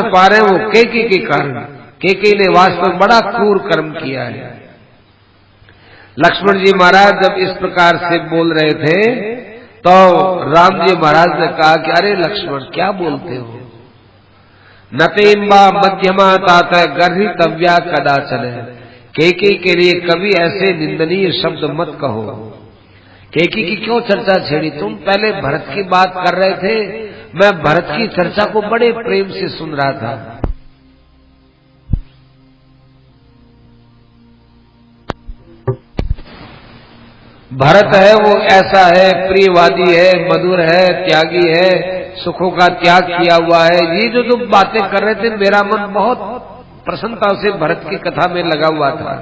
कष्ट पा रहे हैं वो कैकेयी के कारण। कैकेयी ने वास्तव में बड़ा क्रूर कर्म किया है। लक्ष्मण जी महाराज जब इस प्रकार से बोल रहे थे तो राम जी महाराज ने कहा कि अरे लक्ष्मण क्या बोलते हो, नतेम्बा मध्यमा तात गर्हितव्या कदाचन। कैकेयी के लिए कभी ऐसे निंदनीय शब्द मत कहो। कैकेयी की क्यों चर्चा छेड़ी? तुम पहले भरत की बात कर रहे थे, मैं भरत की चर्चा को बड़े प्रेम से सुन रहा था। भरत है वो ऐसा है, प्रियवादी है, मधुर है, त्यागी है, सुखों का त्याग किया हुआ है। ये जो तुम बातें कर रहे थे मेरा मन बहुत प्रसन्नता से भरत की कथा में लगा हुआ था,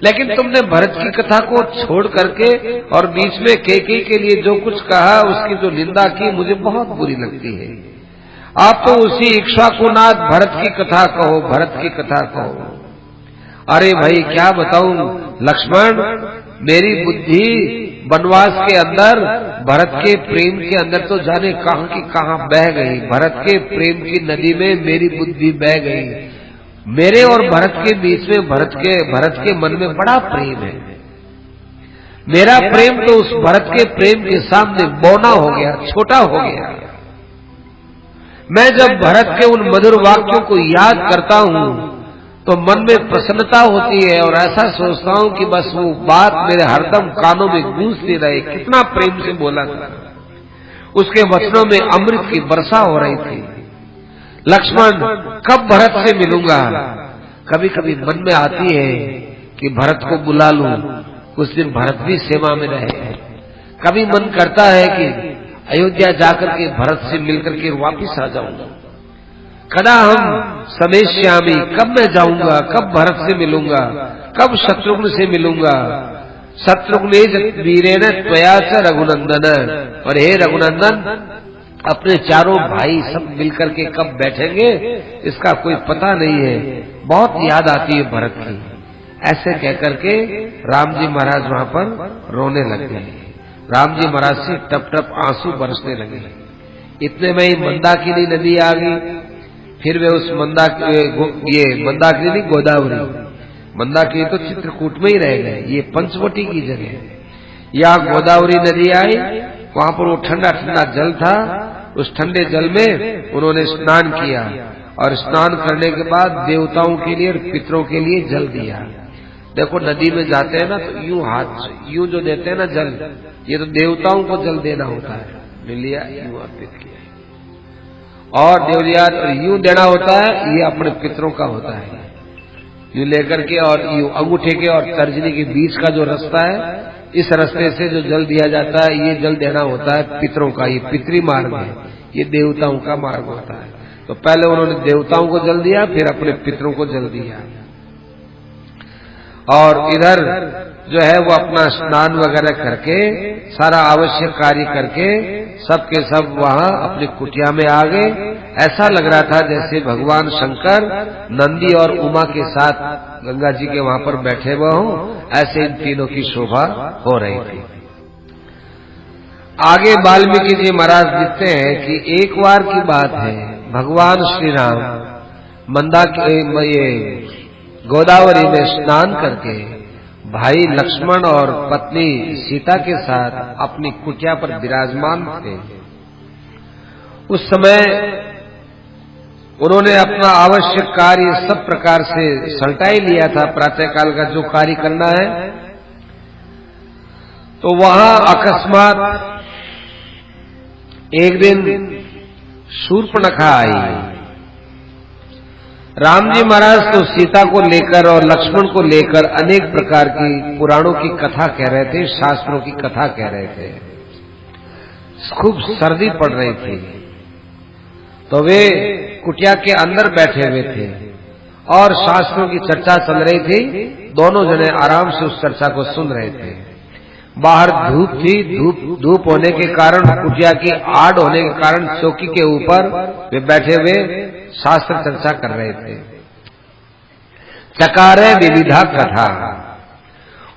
लेकिन तुमने भरत की कथा को छोड़ करके और बीच में कैकेयी के लिए जो कुछ कहा, उसकी जो निंदा की, मुझे बहुत बुरी लगती है। आप तो उसी इक्ष्वाकुनाथ भरत की कथा कहो, भरत की कथा कहो। अरे भाई क्या बताऊं लक्ष्मण, मेरी बुद्धि वनवास के अंदर भरत के प्रेम के अंदर तो जाने कहां की कहां बह गई। भरत के प्रेम की नदी में मेरी बुद्धि बह गई। मेरे और भरत के बीच में भरत के मन में बड़ा प्रेम है। मेरा प्रेम तो उस भरत के प्रेम के सामने बौना हो गया, छोटा हो गया। मैं जब भरत के उन मधुर वाक्यों को याद करता हूं तो मन में प्रसन्नता होती है और ऐसा सोचता हूं कि बस वो बात मेरे हरदम कानों में गूंजती रहे। कितना प्रेम से बोला था, उसके वचनों में अमृत की वर्षा हो रही थी। लक्ष्मण कब भरत से मिलूंगा? कभी कभी मन में आती है कि भरत को बुला लूं, कुछ दिन भरत भी सेवा में रहे। कभी मन करता है कि अयोध्या जाकर के भरत से मिलकर के वापिस आ जाऊंगा। कदा हम समेष्यामि, कब मैं जाऊंगा, कब भरत से मिलूंगा, कब शत्रुघ्न से मिलूंगा। शत्रुघ्न वीरेण त्वया च रघुनंदन, और हे रघुनंदन अपने चारों भाई सब मिलकर के कब बैठेंगे इसका कोई पता नहीं है। बहुत याद आती है भरत की। ऐसे कहकर के राम जी महाराज वहां पर रोने लग गए। राम जी महाराज से टप टप आंसू बरसने लगे। इतने में ही मंदाकिनी नदी आ गई। फिर वे उस मंदाकिनी नहीं, गोदावरी, मंदाकिनी तो चित्रकूट में ही रह गए, ये पंचवटी की जगह। यहाँ गोदावरी नदी आई, वहां पर वो ठंडा ठंडा जल था। उस ठंडे जल में उन्होंने स्नान किया और स्नान करने के बाद देवताओं के लिए और पितरों के लिए जल दिया। देखो नदी में जाते हैं ना तो यूं हाथ यूं जो देते हैं ना जल, ये तो देवताओं को जल देना होता है। लिया यूं अर्पित किया, और देवरियात यूं देना होता है, ये अपने पितरों का होता है। यूं लेकर के और यूं अंगूठे के और तर्जनी के बीच का जो रास्ता है, इस रास्ते से जो जल दिया जाता है, ये जल देना होता है पितरों का। ये पितरी मार्ग है, ये देवताओं का मार्ग होता है। तो पहले उन्होंने देवताओं को जल दिया, फिर अपने पितरों को जल दिया। और इधर जो है वो अपना स्नान वगैरह करके सारा आवश्यक कार्य करके सब के सब वहां अपनी कुटिया में आ गए। ऐसा लग रहा था जैसे भगवान शंकर नंदी और उमा के साथ गंगा जी के वहां पर बैठे हुए हों, ऐसे इन तीनों की शोभा हो रही थी। आगे वाल्मीकि जी महाराज लिखते हैं कि एक बार की बात है, भगवान श्री राम गोदावरी में स्नान करके भाई लक्ष्मण और पत्नी सीता के साथ अपनी कुटिया पर विराजमान थे। उस समय उन्होंने अपना आवश्यक कार्य सब प्रकार से सल्टा ही लिया था। प्रातःकाल का जो कार्य करना है, तो वहां अकस्मात एक दिन शूर्पणखा आई। राम जी महाराज तो सीता को लेकर और लक्ष्मण को लेकर अनेक प्रकार की पुराणों की कथा कह रहे थे, शास्त्रों की कथा कह रहे थे। खूब सर्दी पड़ रही थी, तो वे कुटिया के अंदर बैठे हुए थे और शास्त्रों की चर्चा चल रही थी। दोनों जने आराम से उस चर्चा को सुन रहे थे। बाहर धूप थी, धूप होने के कारण, कुटिया की आड़ होने के कारण चौकी के ऊपर वे बैठे हुए शास्त्र चर्चा कर रहे थे। चकारे विविधा कथा।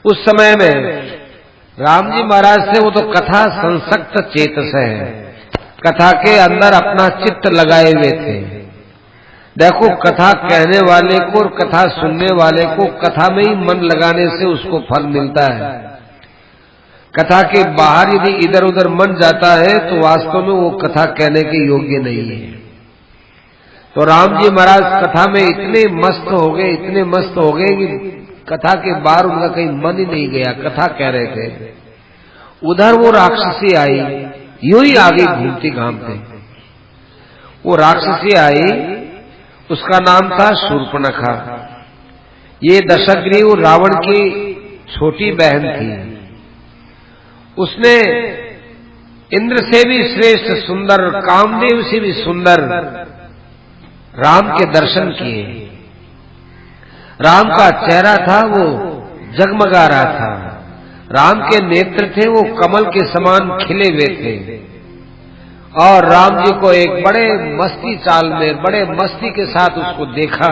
उस समय में राम जी महाराज से वो तो कथा संसक्त चेतस है, कथा के अंदर अपना चित्त लगाए हुए थे। देखो, कथा कहने वाले को और कथा सुनने वाले को कथा में ही मन लगाने से उसको फल मिलता है। कथा के बाहर यदि इधर उधर मन जाता है तो वास्तव में वो कथा कहने के योग्य नहीं है। तो राम जी महाराज कथा में इतने मस्त हो गए, इतने मस्त हो गए कि कथा के बाहर उनका कहीं मन ही नहीं गया, कथा कह रहे थे। उधर वो राक्षसी आई, यूं ही आगे घूमती घामते। वो राक्षसी आई, उसका नाम था शूर्पणखा। ये दशग्रीव रावण की छोटी बहन थी। उसने इंद्र से भी श्रेष्ठ सुंदर, कामदेव से भी सुंदर राम के दर्शन किए। राम का चेहरा था वो जगमगा रहा था। राम के नेत्र थे वो कमल के समान खिले हुए थे। और राम जी को एक बड़े मस्ती चाल में, बड़े मस्ती के साथ उसको देखा।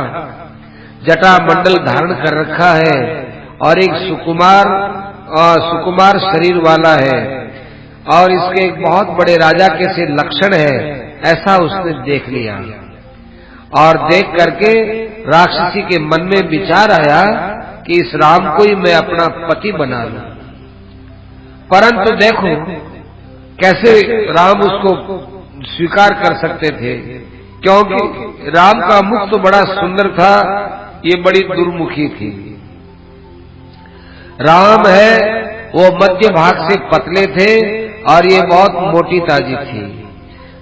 जटा मंडल धारण कर रखा है और एक सुकुमार शरीर वाला है और इसके एक बहुत बड़े राजा के से लक्षण है, ऐसा उसने देख लिया। और देख करके राक्षसी के मन में विचार आया कि इस राम को ही मैं अपना पति बना लूं। परंतु देखो कैसे राम उसको स्वीकार कर सकते थे, क्योंकि राम का मुख तो बड़ा सुंदर था, ये बड़ी दुर्मुखी थी। राम है वो मध्य भाग से पतले थे और ये बहुत मोटी ताजी थी।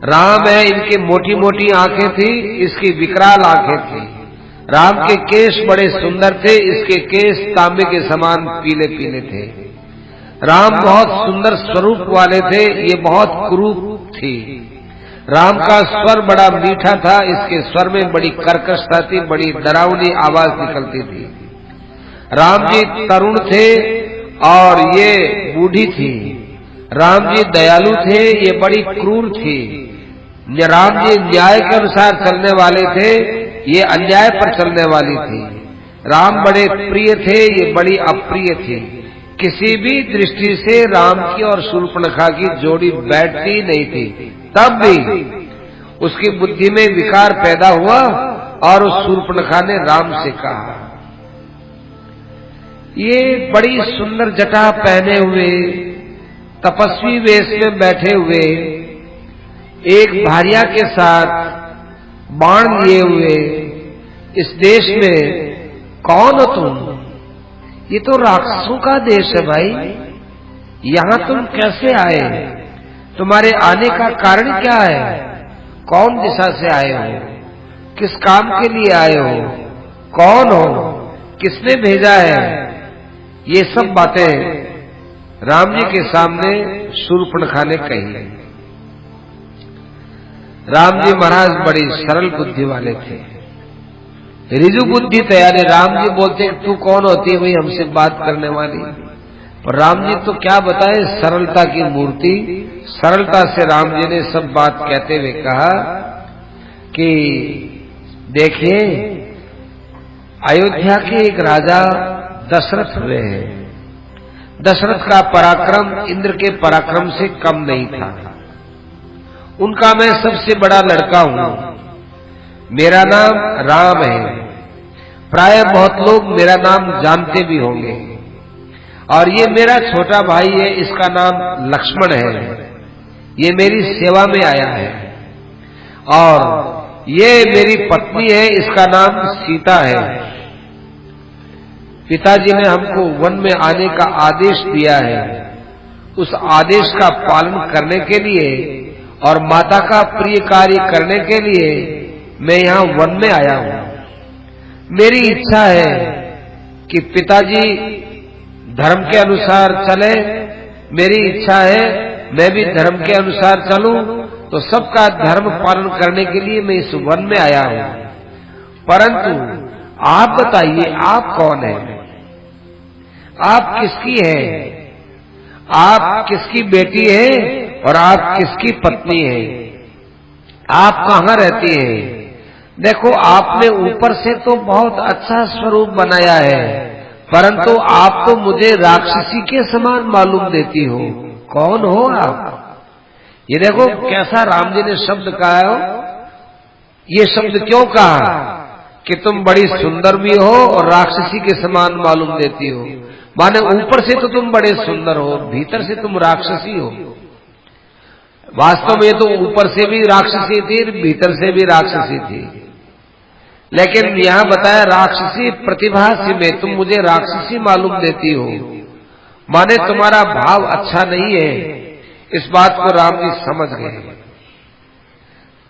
राम है, इनके मोटी मोटी आंखें थी, इसकी विकराल आंखें थी। राम के केश बड़े सुंदर थे, इसके केश तांबे के समान पीले पीले थे। राम बहुत सुंदर स्वरूप वाले थे, ये बहुत कुरूप थी। राम का स्वर बड़ा मीठा था, इसके स्वर में बड़ी कर्कशता थी, बड़ी डरावनी आवाज निकलती थी। राम जी तरुण थे और ये बूढ़ी थी। राम जी दयालु थे, ये बड़ी क्रूर थी। राम जी न्याय के अनुसार चलने वाले थे, ये अन्याय पर चलने वाली थी। राम बड़े प्रिय थे, ये बड़ी अप्रिय थी। किसी भी दृष्टि से राम की और शूर्पणखा की जोड़ी बैठती नहीं थी। तब भी उसकी बुद्धि में विकार पैदा हुआ और उस शूर्पणखा ने राम से कहा, ये बड़ी सुंदर जटा पहने हुए, तपस्वी वेश में बैठे हुए, एक भार्या के साथ बाण लिए हुए इस देश में कौन हो तुम? ये तो राक्षसों का देश है भाई, यहाँ तुम कैसे आए? तुम्हारे आने का कारण क्या है? कौन दिशा से आए हो? किस काम के लिए आए हो? कौन हो? किसने भेजा है? ये सब बातें राम जी के सामने शूर्पणखा ने कही। राम जी महाराज बड़ी सरल बुद्धि वाले थे, रिजु बुद्धि तैयारी। राम जी बोलते तू कौन होती है भाई हमसे बात करने वाली? पर राम जी तो क्या बताए, सरलता की मूर्ति। सरलता से राम जी ने सब बात कहते हुए कहा कि देखिए, अयोध्या के एक राजा दशरथ हुए हैं। दशरथ का पराक्रम इंद्र के पराक्रम से कम नहीं था। उनका मैं सबसे बड़ा लड़का हूं। मेरा नाम राम है। प्राय बहुत लोग मेरा नाम जानते भी होंगे। और ये मेरा छोटा भाई है, इसका नाम लक्ष्मण है। ये मेरी सेवा में आया है। और ये मेरी पत्नी है, इसका नाम सीता है। पिताजी ने हमको वन में आने का आदेश दिया है। उस आदेश का पालन करने के लिए और माता का प्रिय कार्य करने के लिए मैं यहाँ वन में आया हूँ। मेरी इच्छा है कि पिताजी धर्म के अनुसार चले। मेरी इच्छा है मैं भी धर्म के अनुसार चलूं, तो सबका धर्म पालन करने के लिए मैं इस वन में आया हूं। परंतु आप बताइए, आप कौन हैं? आप किसकी हैं? आप किसकी बेटी हैं और आप किसकी पत्नी हैं? आप कहाँ रहती हैं? देखो, आपने ऊपर से तो बहुत अच्छा स्वरूप बनाया है, परंतु आप तो मुझे राक्षसी के समान मालूम देती हो। कौन हो आप? ये देखो कैसा राम जी ने शब्द कहा हो। ये शब्द क्यों कहा कि तुम बड़ी सुंदर भी हो और राक्षसी के समान मालूम देती हो? माने ऊपर से तो तुम बड़े सुंदर हो, भीतर से तुम राक्षसी हो। वास्तव में तो ऊपर से भी राक्षसी थी, भीतर से भी राक्षसी थी, लेकिन यहां बताया राक्षसी प्रतिभा से में तुम मुझे राक्षसी मालूम देती हो, माने तुम्हारा भाव अच्छा नहीं है। इस बात को राम जी समझ गए।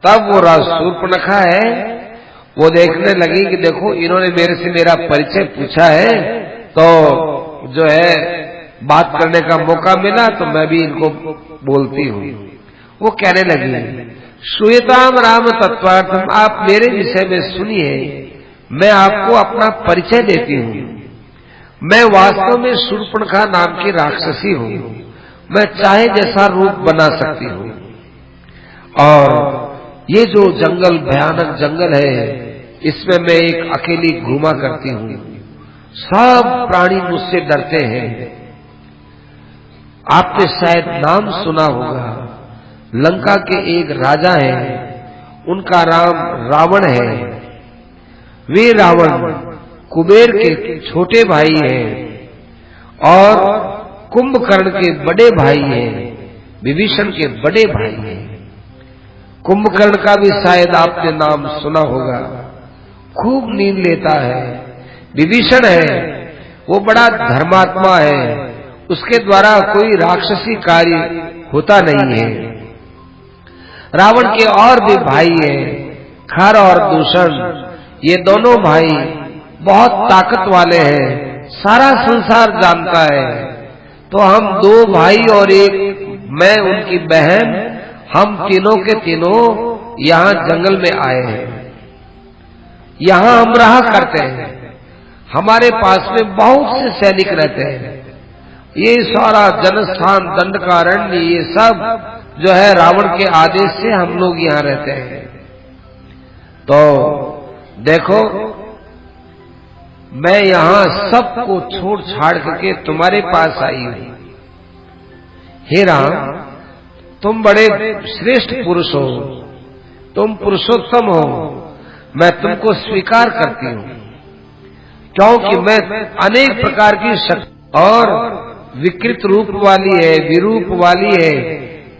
तब वो शूर्पणखा है, वो देखने लगी कि देखो इन्होंने मेरे से मेरा परिचय पूछा है, तो जो है बात करने का मौका मिला तो मैं भी इनको बोलती हूँ। वो कहने लगी, श्रूयताम राम तत्वार्थम, आप मेरे विषय में सुनिए, मैं आपको अपना परिचय देती हूँ। मैं वास्तव में शूर्पणखा नाम की राक्षसी हूँ। मैं चाहे जैसा रूप बना सकती हूँ, और ये जो जंगल भयानक जंगल है, इसमें मैं एक अकेली घूमा करती हूँ। सब प्राणी मुझसे डरते हैं। आपने शायद नाम सुना होगा, लंका के एक राजा हैं, उनका नाम रावण है। वे रावण कुबेर के छोटे भाई हैं और कुंभकर्ण के बड़े भाई हैं, विभीषण के बड़े भाई हैं। कुंभकर्ण का भी शायद आपने नाम सुना होगा, खूब नींद लेता है। विभीषण है, वो बड़ा धर्मात्मा है, उसके द्वारा कोई राक्षसी कार्य होता नहीं है। रावण के और भी भाई हैं, खर और दूषण, ये दोनों भाई बहुत ताकत वाले हैं, सारा संसार जानता है। तो हम दो भाई और एक मैं उनकी बहन, हम तीनों के तीनों यहाँ जंगल में आए हैं। यहाँ हम रहा करते हैं, हमारे पास में बहुत से सैनिक रहते हैं। ये सारा जनस्थान, दंडकारण्य, ये सब जो है रावण के आदेश से हम लोग यहाँ रहते हैं। तो देखो, मैं यहाँ सबको छोड़ छाड़ करके तुम्हारे पास आई हूं। हे राम, तुम बड़े श्रेष्ठ पुरुष हो, तुम पुरुषोत्तम हो, मैं तुमको स्वीकार करती हूँ, क्योंकि मैं अनेक प्रकार की शक्ति और विकृत रूप वाली है, विरूप वाली है,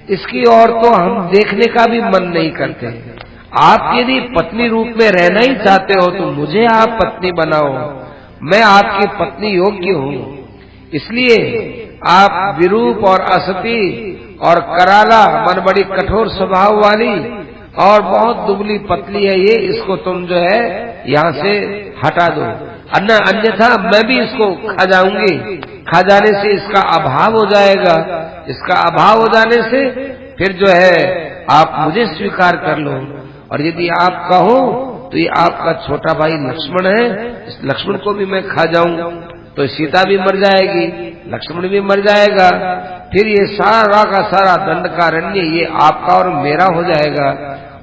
इसकी ओर तो हम देखने का भी मन नहीं करते। आप यदि पत्नी रूप में रहना ही चाहते हो तो मुझे आप पत्नी बनाओ, मैं आपकी पत्नी योग्य हूँ। इसलिए आप विरूप और असती और कराला, मन बड़ी कठोर स्वभाव वाली और बहुत दुबली पतली है ये, इसको तुम जो है यहाँ से हटा दो, अन्यथा मैं भी इसको खा जाऊंगी। खा जाने से इसका अभाव हो जाएगा, इसका अभाव हो जाने से फिर जो है आप मुझे स्वीकार कर लो। और यदि आप कहो तो ये आपका छोटा भाई लक्ष्मण है, इस लक्ष्मण को भी मैं खा जाऊं तो सीता भी मर जाएगी, लक्ष्मण भी मर जाएगा, फिर ये सारा का सारा दंडकारण्य ये आपका और मेरा हो जाएगा।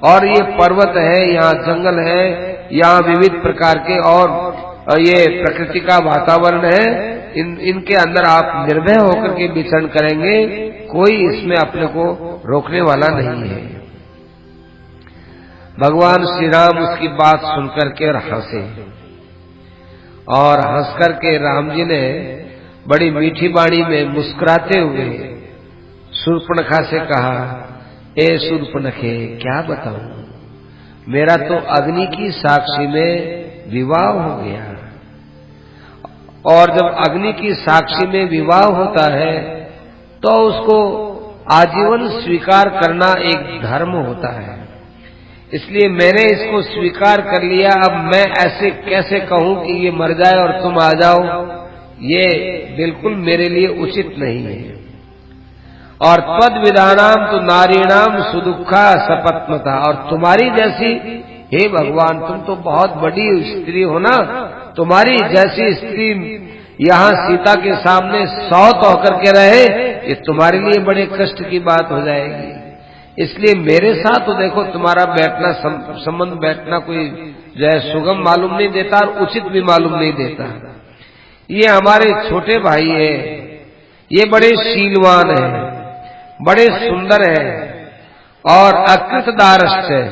और ये पर्वत है, यहाँ जंगल है, यहाँ विविध प्रकार के और ये प्रकृति का वातावरण है, इनके अंदर आप निर्भय होकर के विचरण करेंगे, कोई इसमें अपने को रोकने वाला नहीं है। भगवान श्री राम उसकी बात सुनकर के हंसे, और हंस करके राम जी ने बड़ी मीठी बाणी में मुस्कुराते हुए शूर्पणखा से कहा, ए शूर्पणखे, क्या बताऊं, मेरा तो अग्नि की साक्षी में विवाह हो गया। और जब अग्नि की साक्षी में विवाह होता है तो उसको आजीवन स्वीकार करना एक धर्म होता है। इसलिए मैंने इसको स्वीकार कर लिया। अब मैं ऐसे कैसे कहूं कि ये मर जाए और तुम आ जाओ, ये बिल्कुल मेरे लिए उचित नहीं है। और तद विधानाम तो नारीणाम सुदुखा सपत्मता, और तुम्हारी जैसी, हे भगवान, तुम तो बहुत बड़ी स्त्री हो ना, तुम्हारी जैसी स्त्री यहाँ सीता के सामने सौत होकर के रहे, ये तुम्हारे लिए बड़े कष्ट की बात हो जाएगी। इसलिए मेरे साथ तो देखो तुम्हारा बैठना, संबंध बैठना कोई जो है सुगम मालूम नहीं देता और उचित भी मालूम नहीं देता। ये हमारे छोटे भाई है, ये बड़े शीलवान है, बड़े सुंदर है और अकृतदारष्ट है,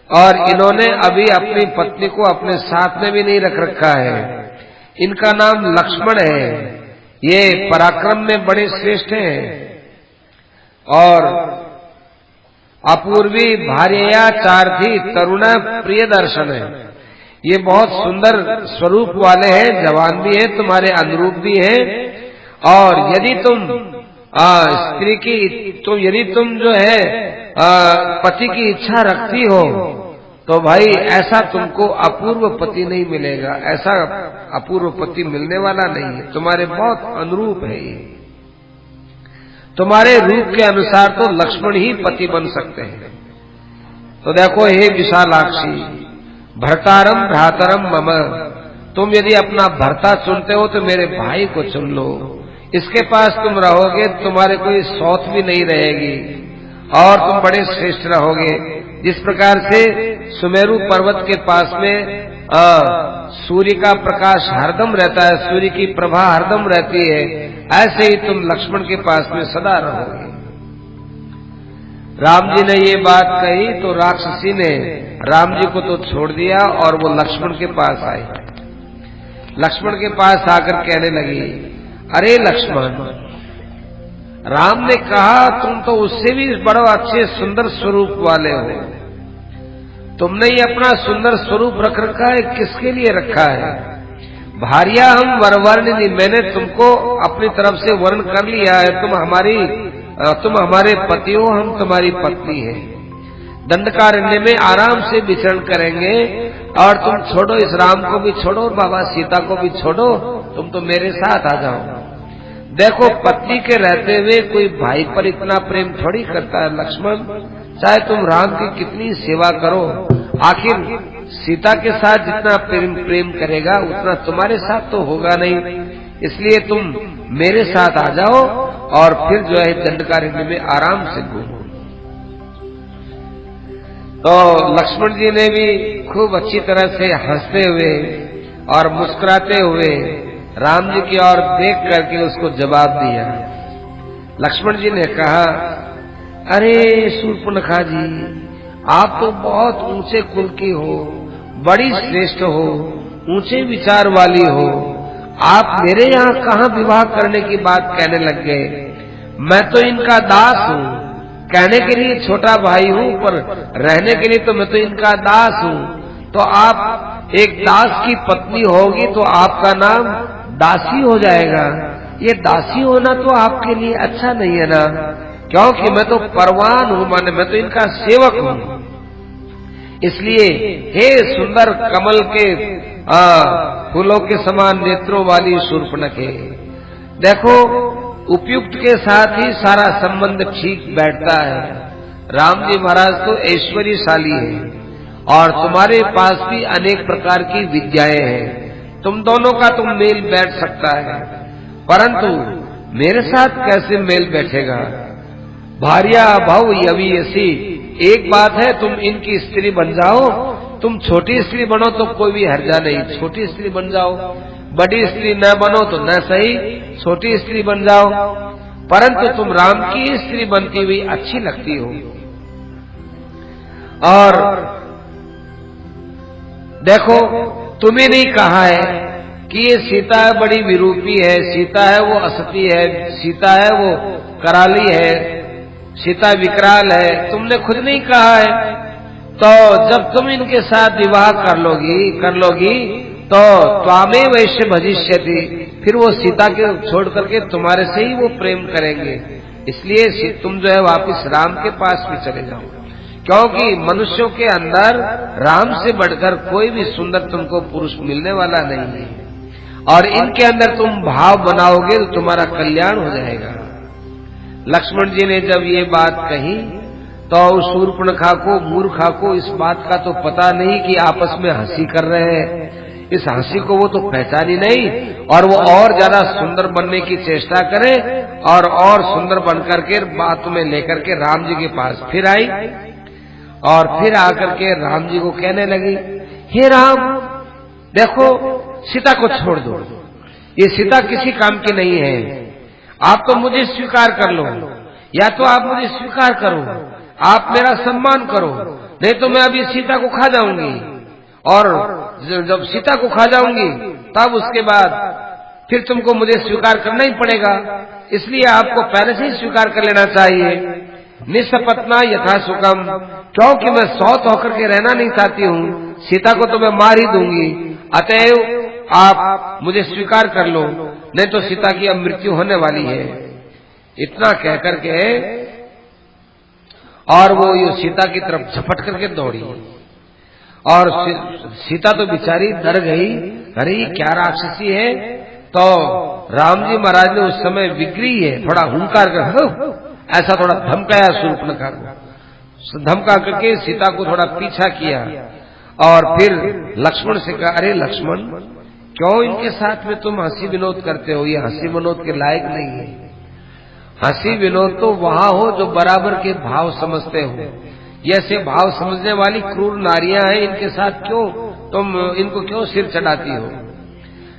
और इन्होंने अभी अपनी पत्नी को अपने साथ में भी नहीं रख रखा है। इनका नाम लक्ष्मण है। ये पराक्रम में बड़े श्रेष्ठ हैं और अपूर्वी भार्या चारथी तरुणा प्रिय दर्शन है। ये बहुत सुंदर स्वरूप वाले हैं, जवान भी है, तुम्हारे अनुरूप भी है। और यदि तुम स्त्री की यदि तुम जो है पति की इच्छा रखती हो तो भाई ऐसा तुमको अपूर्व पति नहीं मिलेगा, ऐसा अपूर्व पति मिलने वाला नहीं है। तुम्हारे बहुत अनुरूप है ये, तुम्हारे रूप के अनुसार तो लक्ष्मण ही पति बन सकते हैं। तो देखो हे विशालाक्षी, भर्तारम भ्रातरम मम, तुम यदि अपना भर्ता चुनते हो तो मेरे भाई को चुन लो। इसके पास तुम रहोगे, तुम्हारे कोई सौत भी नहीं रहेगी और तुम बड़े श्रेष्ठ रहोगे। जिस प्रकार से सुमेरु पर्वत के पास में सूर्य का प्रकाश हरदम रहता है, सूर्य की प्रभा हरदम रहती है, ऐसे ही तुम लक्ष्मण के पास में सदा रहोगे। राम जी ने ये बात कही तो राक्षसी ने राम जी को तो छोड़ दिया और वो लक्ष्मण के पास आई। लक्ष्मण के पास आकर कहने लगी, अरे लक्ष्मण, राम ने कहा तुम तो उससे भी बड़ा अच्छे सुंदर स्वरूप वाले हो। तुमने ये अपना सुंदर स्वरूप रख रखा है, किसके लिए रखा है? भार्या हम वरवर्णिनी, मैंने तुमको अपनी तरफ से वर्ण कर लिया है। तुम हमारे पति हो, हम तुम्हारी पत्नी है। दंडकारण्य में आराम से विचरण करेंगे और तुम छोड़ो, इस राम को भी छोड़ो और बाबा सीता को भी छोड़ो, तुम तो मेरे साथ आ जाओ। देखो, पत्नी के रहते हुए कोई भाई पर इतना प्रेम थोड़ी करता है लक्ष्मण। चाहे तुम राम की कितनी सेवा करो, आखिर सीता के साथ जितना प्रेम करेगा उतना तुम्हारे साथ तो होगा नहीं। इसलिए तुम मेरे साथ आ जाओ और फिर जो है दंडकारण्य में आराम से घूमो। तो लक्ष्मण जी ने भी खूब अच्छी तरह से हंसते हुए और मुस्कुराते हुए राम जी की ओर देख करके उसको जवाब दिया। लक्ष्मण जी ने कहा, अरे शूर्पणखा जी, आप तो बहुत ऊंचे कुल की हो, बड़ी श्रेष्ठ हो, ऊंचे विचार वाली हो। आप मेरे यहाँ कहाँ विवाह करने की बात कहने लग गए? मैं तो इनका दास हूँ, कहने के लिए छोटा भाई हूँ, पर रहने के लिए तो मैं तो इनका दास हूँ। तो आप एक दास की पत्नी होगी तो आपका नाम दासी हो जाएगा। ये दासी होना तो आपके लिए अच्छा नहीं है ना, क्योंकि मैं तो परवान हूँ, माने मैं तो इनका सेवक हूँ। इसलिए हे सुंदर कमल के फूलों के समान नेत्रों वाली शूर्पणखे, देखो उपयुक्त के साथ ही सारा संबंध ठीक बैठता है। राम जी महाराज तो ऐश्वर्यशाली है और तुम्हारे पास भी अनेक प्रकार की विद्याएं हैं, तुम दोनों का तुम मेल बैठ सकता है, परंतु मेरे साथ कैसे मेल बैठेगा? भार्या भाव यवीयसी, एक बात है, तुम इनकी स्त्री बन जाओ, तुम छोटी स्त्री बनो तो कोई भी हर्जा नहीं, छोटी स्त्री बन जाओ। बड़ी स्त्री न बनो तो न सही, छोटी स्त्री बन जाओ, परंतु तुम राम की स्त्री बनती हुई अच्छी लगती हो। और देखो, तुम्हें नहीं कहा है कि ये सीता बड़ी विरूपी है, सीता है वो असती है, सीता है वो कराली है, सीता विकराल है, तुमने खुद नहीं कहा है। तो जब तुम इनके साथ विवाह कर लोगी तो त्वामे वैश्य भजिष्यति, फिर वो सीता के छोड़ करके तुम्हारे से ही वो प्रेम करेंगे। इसलिए तुम जो है वापिस राम के पास भी चले जाओ, क्योंकि मनुष्यों के अंदर राम से बढ़कर कोई भी सुंदर तुमको पुरुष मिलने वाला नहीं है। और इनके अंदर तुम भाव बनाओगे तो तुम्हारा कल्याण हो जाएगा। लक्ष्मण जी ने जब ये बात कही तो शूर्पणखा को, मूर्खा को इस बात का तो पता नहीं कि आपस में हंसी कर रहे हैं। इस हंसी को वो तो पहचानी नहीं और वो और ज्यादा सुंदर बनने की चेष्टा करे और सुंदर बनकर के बात में लेकर के राम जी के पास फिर आई और फिर आकर के राम जी को कहने लगी, हे राम, देखो सीता को छोड़ दो, ये सीता किसी काम की नहीं है। आप तो मुझे स्वीकार कर लो, या तो आप मुझे स्वीकार करो, आप मेरा सम्मान करो, नहीं तो मैं अभी सीता को खा जाऊंगी, और जब सीता को खा जाऊंगी तब उसके बाद फिर तुमको मुझे स्वीकार करना ही पड़ेगा, इसलिए आपको पहले से ही स्वीकार कर लेना चाहिए। निसपत्ना यथा सुखम, क्योंकि मैं सौत होकर के रहना नहीं चाहती हूँ, सीता को तो मैं मार ही दूंगी, अतएव आप मुझे स्वीकार कर लो, नहीं तो सीता की अब मृत्यु होने वाली है। इतना कह करके और वो ये सीता की तरफ झपट करके दौड़ी, और सीता तो बेचारी डर गई, अरे क्या राक्षसी है। तो राम जी महाराज ने उस समय विग्रही है, थोड़ा हुंकार कर ऐसा थोड़ा धमकाया शूर्पणखा को, धमका करके सीता को थोड़ा पीछा किया, और फिर लक्ष्मण से कहा, अरे लक्ष्मण, क्यों इनके साथ में तुम हंसी विनोद करते हो, ये हंसी विनोद के लायक नहीं है। हंसी विनोद तो वहां हो जो बराबर के भाव समझते हो, ऐसे भाव समझने वाली क्रूर नारियां हैं, इनके साथ क्यों तुम इनको क्यों सिर चढ़ाती हो।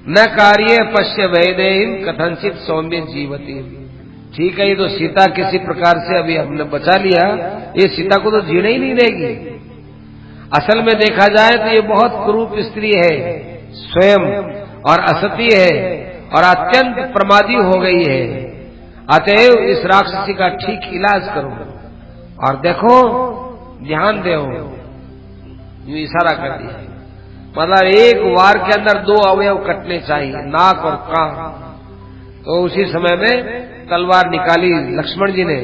न कार्य पश्य वैदेहीम कथनचित सौम्य जीवती। ठीक है, ये तो सीता किसी प्रकार से अभी हमने बचा लिया, ये सीता को तो जीने ही नहीं देगी। असल में देखा जाए तो ये बहुत क्रूप स्त्री है, स्वयं और असती है, और अत्यंत प्रमादी हो गई है। अतएव इस राक्षसी का ठीक इलाज करो, और देखो ध्यान दो, यूं इशारा कर दिया, मतलब एक वार के अंदर 2 अवयव कटने चाहिए, नाक और कान। तो उसी समय में तलवार निकाली लक्ष्मण जी ने,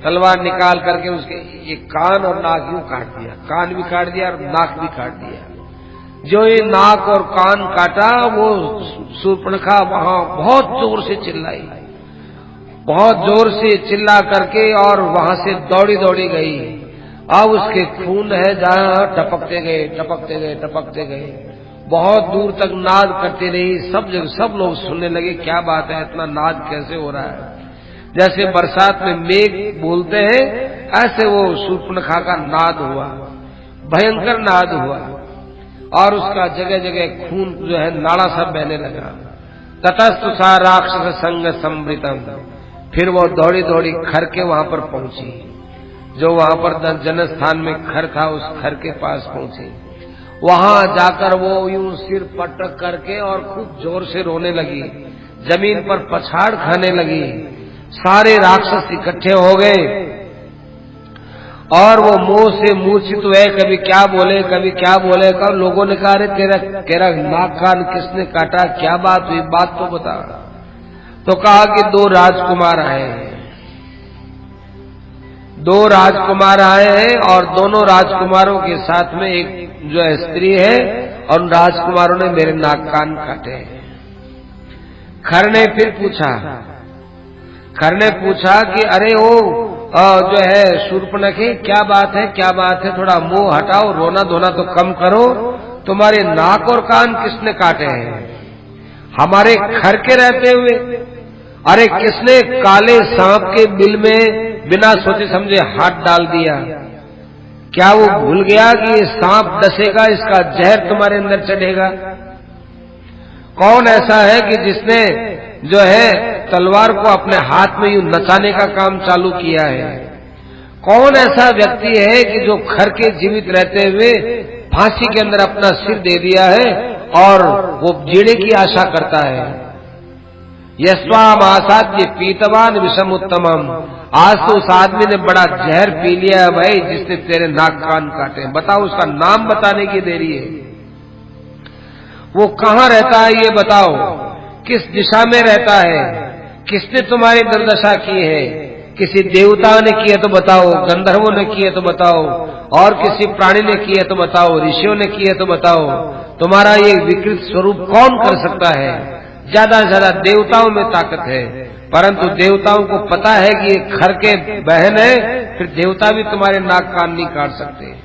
तलवार निकाल करके उसके एक कान और नाक यूं काट दिया, कान भी काट दिया और नाक भी काट दिया। जो ये नाक और कान काटा, वो शूर्पणखा वहां बहुत जोर से चिल्लाई, बहुत जोर से चिल्ला करके, और वहां से दौड़ी दौड़ी गई। अब उसके खून है जहां टपकते गए टपकते गए टपकते गए, बहुत दूर तक नाद करती रही। सब जगह सब लोग सुनने लगे, क्या बात है, इतना नाद कैसे हो रहा है। जैसे बरसात में मेघ बोलते हैं, ऐसे वो शूर्पणखा का नाद हुआ, भयंकर नाद हुआ, और उसका जगह जगह खून जो है नाड़ा सा बहने लगा। ततस्तु सा राक्षस संग संवृतम, फिर वो दौड़ी दौड़ी खर के वहां पर पहुंची, जो वहां पर जनस्थान में खर था, उस खर के पास पहुंची। वहां जाकर वो यूं सिर पटक करके और खूब जोर से रोने लगी, जमीन पर पछाड़ खाने लगी। सारे राक्षस इकट्ठे हो गए, और वो मुंह से मूर्छित हुए, कभी क्या बोले कभी क्या बोले। कब लोगों ने कहा, अरे तेरा नाक कान किसने काटा, क्या बात हुई, बात तो बता। तो कहा कि 2 राजकुमार आए हैं, 2 राजकुमार आए हैं, और दोनों राजकुमारों के साथ में एक जो है स्त्री है, और उन राजकुमारों ने मेरे नाक कान काटे। खर ने फिर पूछा, खर ने पूछा कि अरे ओ जो है शूर्पणखी, क्या बात है क्या बात है, थोड़ा मुंह हटाओ, रोना धोना तो कम करो, तुम्हारे नाक और कान किसने काटे हैं हमारे खर के रहते हुए। अरे किसने काले सांप के बिल में बिना सोचे समझे हाथ डाल दिया, क्या वो भूल गया कि ये सांप डसेगा, इसका जहर तुम्हारे अंदर चढ़ेगा। कौन ऐसा है कि जिसने जो है तलवार को अपने हाथ में यूं नचाने का काम चालू किया है। कौन ऐसा व्यक्ति है कि जो खर के जीवित रहते हुए फांसी के अंदर अपना सिर दे दिया है और वो जीने की आशा करता है। यस्वामासाद्य पीतवान विषम उत्तमम, आज तो उस आदमी ने बड़ा जहर पी लिया है भाई, जिसने तेरे नाक कान काटे। बताओ, उसका नाम बताने की देरी है। वो कहाँ रहता है ये बताओ, किस दिशा में रहता है, किसने तुम्हारी दुर्दशा की है। किसी देवता ने की है तो बताओ, गंधर्वों ने की है तो बताओ, और किसी प्राणी ने की है तो बताओ, ऋषियों ने की है तो बताओ। तुम्हारा ये विकृत स्वरूप कौन कर सकता है। ज्यादा से ज्यादा देवताओं में ताकत है, परंतु देवताओं को पता है कि ये खर के बहन है, फिर देवता भी तुम्हारे नाक कान नहीं काट सकते।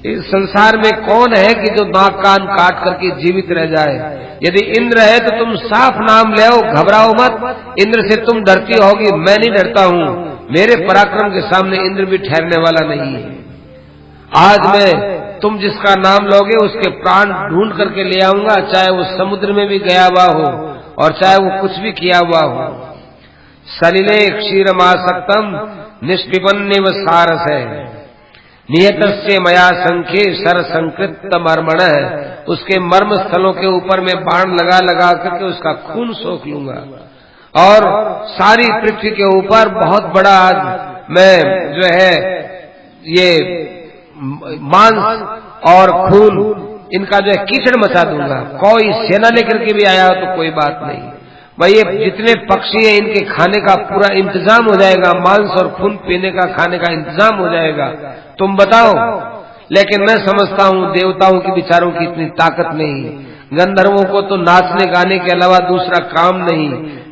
इस संसार में कौन है कि जो नाक कान काट करके जीवित रह जाए। यदि इंद्र है तो तुम साफ नाम ले आओ, घबराओ मत। इंद्र से तुम डरती होगी, मैं नहीं डरता हूँ। मेरे पराक्रम के सामने इंद्र भी ठहरने वाला नहीं है। आज मैं तुम जिसका नाम लोगे उसके प्राण ढूंढ करके ले आऊंगा, चाहे वो समुद्र में भी गया हुआ हो और चाहे वो कुछ भी किया हुआ हो। सलिले क्षीरमासक्तम निष्पिपन्निव सारस है। नियतस्य मया संख्ये सर संकृत मर्मण, उसके मर्म स्थलों के ऊपर मैं बाण लगा लगा करके उसका खून सोख लूंगा। और सारी पृथ्वी के ऊपर बहुत बड़ा आज मैं जो है ये मांस और खून इनका जो है कीचड़ मचा दूंगा। कोई सेना लेकर के भी आया हो तो कोई बात नहीं, भाई ये जितने पक्षी हैं इनके खाने का पूरा इंतजाम हो जाएगा, मांस और खून पीने का खाने का इंतजाम हो जाएगा, तुम बताओ। लेकिन मैं समझता हूँ देवताओं के विचारों की इतनी ताकत नहीं, गंधर्वों को तो नाचने गाने के अलावा दूसरा काम नहीं,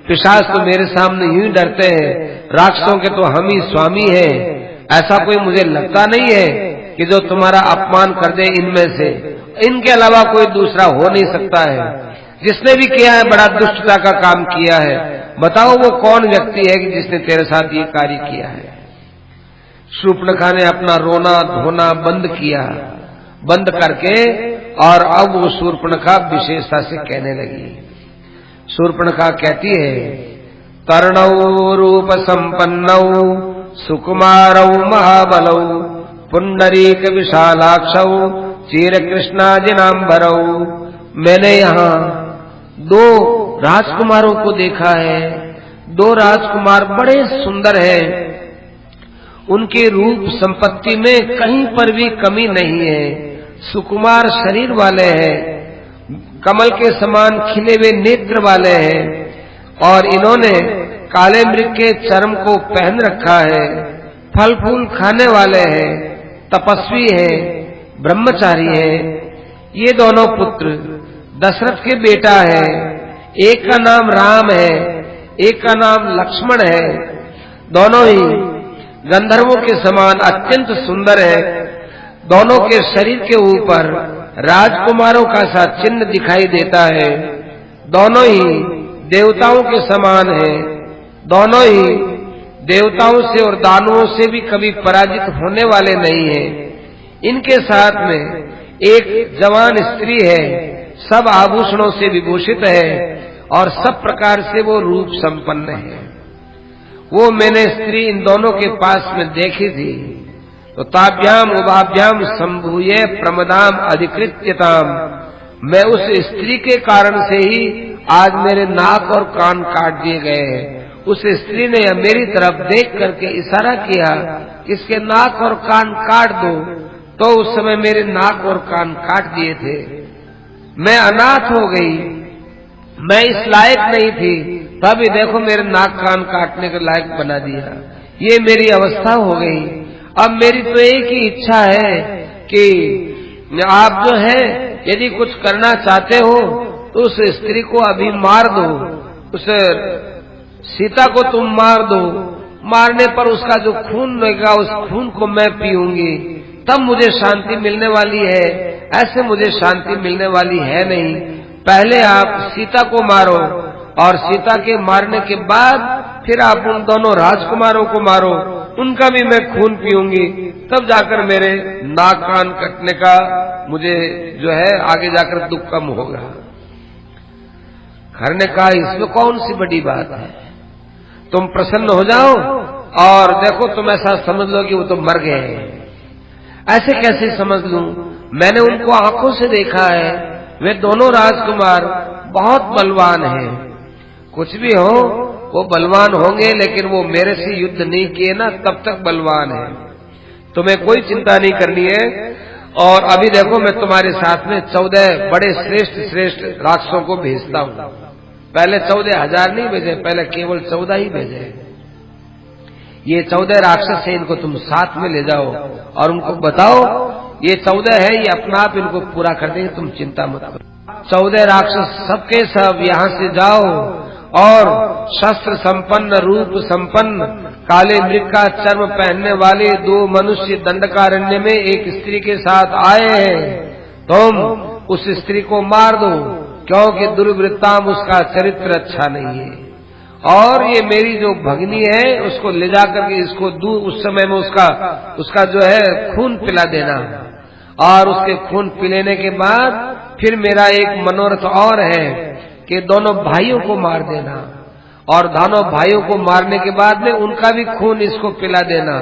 पिशाच तो मेरे सामने यूं ही डरते हैं, राक्षसों के तो हम ही स्वामी हैं। ऐसा कोई मुझे लगता नहीं है कि जो तुम्हारा अपमान कर दे इनमें से, इनके अलावा कोई दूसरा हो नहीं सकता है। जिसने भी किया है बड़ा दुष्टता का काम किया है। बताओ वो कौन व्यक्ति है कि जिसने तेरे साथ ये कार्य किया है। शूर्पणखा ने अपना रोना धोना बंद किया, बंद करके और अब वो शूर्पणखा विशेषता से कहने लगी। शूर्पणखा कहती है, तरणौ रूप संपन्नौ सुकुमारौ महाबलौ पुंडरीक विशालाक्षौ चीर कृष्णाजिनांबरौ। मैंने यहाँ 2 राजकुमारों को देखा है। 2 राजकुमार बड़े सुंदर हैं, उनके रूप संपत्ति में कहीं पर भी कमी नहीं है। सुकुमार शरीर वाले हैं, कमल के समान खिले हुए नेत्र वाले हैं, और इन्होंने काले मृग के चर्म को पहन रखा है। फल फूल खाने वाले हैं, तपस्वी हैं, ब्रह्मचारी हैं। ये दोनों पुत्र दशरथ के बेटा है। एक का नाम राम है, एक का नाम लक्ष्मण है। दोनों ही गंधर्वों के समान अत्यंत सुंदर है। दोनों के शरीर के ऊपर राजकुमारों का सा चिन्ह दिखाई देता है। दोनों ही देवताओं के समान हैं। दोनों ही देवताओं से और दानवों से भी कभी पराजित होने वाले नहीं हैं। इनके साथ में एक जवान स्त्री है, सब आभूषणों से विभूषित है और सब प्रकार से वो रूप संपन्न है। वो मैंने स्त्री इन दोनों के पास में देखी थी। तो ताभ्याम उभाभ्याम संभूये प्रमदाम अधिकृत्यताम, मैं उस स्त्री के कारण से ही आज मेरे नाक और कान काट दिए गए हैं। उस स्त्री ने मेरी तरफ देख करके इशारा किया, इसके नाक और कान काट दो, तो उस समय मेरे नाक और कान काट दिए थे। मैं अनाथ हो गई, मैं इस लायक नहीं थी, तभी देखो मेरे नाक कान काटने के लायक बना दिया। ये मेरी अवस्था हो गई। अब मेरी तो एक ही इच्छा है कि आप जो है यदि कुछ करना चाहते हो तो उस स्त्री को अभी मार दो, उस सीता को तुम मार दो। मारने पर उसका जो खून रहेगा उस खून को मैं पीऊंगी, तब मुझे शांति मिलने वाली है। ऐसे मुझे शांति मिलने वाली है नहीं। पहले आप सीता को मारो और सीता के मारने के बाद फिर आप उन दोनों राजकुमारों को मारो, उनका भी मैं खून पीऊंगी, तब जाकर मेरे नाक कान कटने का मुझे जो है आगे जाकर दुख कम होगा। घर ने कहा, इसमें कौन सी बड़ी बात है, तुम प्रसन्न हो जाओ और देखो तुम ऐसा समझ लो कि वो तो मर गए हैं। ऐसे कैसे समझ लूं, मैंने उनको आंखों से देखा है। वे दोनों राजकुमार बहुत बलवान हैं। कुछ भी हो वो बलवान होंगे, लेकिन वो मेरे से युद्ध नहीं किए ना, तब तक बलवान है। तुम्हें कोई चिंता नहीं करनी है। और अभी देखो मैं तुम्हारे साथ में 14 बड़े श्रेष्ठ श्रेष्ठ राक्षसों को भेजता हूँ। पहले 14,000 नहीं भेजे, पहले केवल 14 ही भेजे। ये 14 राक्षस है, इनको तुम साथ में ले जाओ और उनको बताओ ये 14 है, ये अपना आप इनको पूरा कर देंगे, तुम चिंता मत करो। 14 राक्षस सबके सब यहाँ से जाओ और शस्त्र संपन्न रूप संपन्न काले मृग का चर्म पहनने वाले 2 मनुष्य दंडकारण्य में एक स्त्री के साथ आए हैं। तुम उस स्त्री को मार दो, क्योंकि दुर्वृत्ताम उसका चरित्र अच्छा नहीं है। और ये मेरी जो भगनी है उसको ले जाकर के इसको उस समय में उसका जो है खून पिला देना, और उसके खून पिलाने के बाद फिर मेरा एक मनोरथ और है कि दोनों भाइयों को मार देना, और दोनों भाइयों को मारने के बाद में उनका भी खून इसको पिला देना।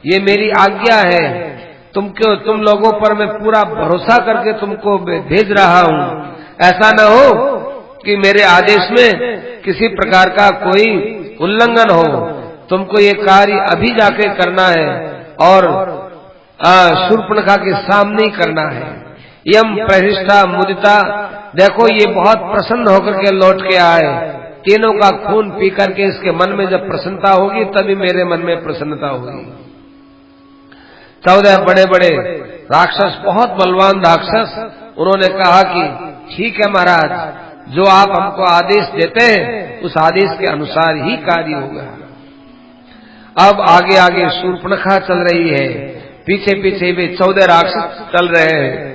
ये मेरी आज्ञा है। तुम लोगों पर मैं पूरा भरोसा करके तुमको भेज रहा हूं। ऐसा न हो कि मेरे आदेश में किसी प्रकार का कोई उल्लंघन हो। तुमको ये कार्य अभी जाके करना है और शूर्पणखा के सामने ही करना है। यम प्रतिष्ठा मुदिता, देखो ये बहुत प्रसन्न होकर के लौट के आए। तीनों का खून पी करके इसके मन में जब प्रसन्नता होगी तभी मेरे मन में प्रसन्नता होगी। 14 बड़े बड़े राक्षस, बहुत बलवान राक्षस, उन्होंने कहा कि ठीक है महाराज, जो आप हमको आदेश देते हैं उस आदेश के अनुसार ही कार्य होगा। अब आगे आगे शूर्पणखा चल रही है, पीछे पीछे भी 14 राक्षस चल रहे हैं।